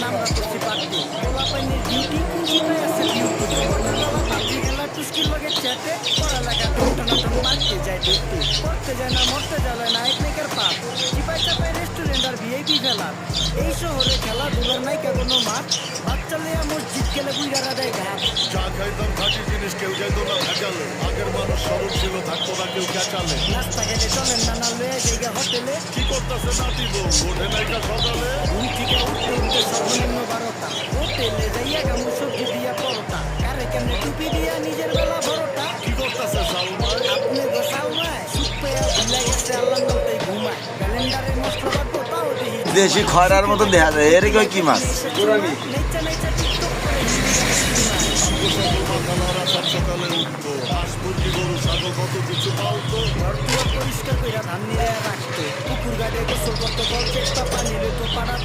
আমরা করছি party পোলাপাইনের duty চিপাই আছে ডিউটি সকালবেলা পাবজি খেলা টুস্কির লগে চ্যাটে পড়ালেখা টন মারতে যায় ডিউটি পড়তে যায় না মরতে যায় না এক নাইকার পাপ চিপাই চাপাই রেস্টুরেন্ট আর ভিআইপি ফেলার এই শহরে খেলাধুলার নাইকা কোনো মাঠ বাচ্চা লেয়া মসজিদ গেলে বুইরারা দেয় ঘাট চা খাইতাম খাঁটি জিনিস কেউ যাইতো না ভেজালে আগের মানুষ সরল ছিল থাকতো না কেউ ক্যাচালে নাস্তা খেলে চলেন নানা লয়ে জায়গা হোটেলে কি করতেছে নাতি বউ ওঠে নাইকা সকালে ঘুম থেকে উঠতে উঠতে সর্বনিম্ন 12টা হোটেলে যাইয়া গামু সবজি দিয়া পরোটা কারে কেমনে টুপি দিয়া নিজের বেলা বড়টা কি করতেছে সালমায় আপনি গোসালমায় সুখ পেয়ে ভুলে গেছে আল্লাহ নলটাই ঘুমায় ক্যালেন্ডারে মশলা বাটবো তাও দেখি দেশি খয়রার মতো দেখা যায় এর কই কি মাছ নেচা নেচা টিকটক করে মাথা লড়া সাত সকালে উঠতো হাঁস মুরগি গরু ছাগল কত কিছু পালতো ঘর দুয়ার পরিষ্কার কইরা ধান নিয়ে রাখতো পুকুর গাড়ে গোসল করতো বল চেষ্টা পানি লইতো পাড়া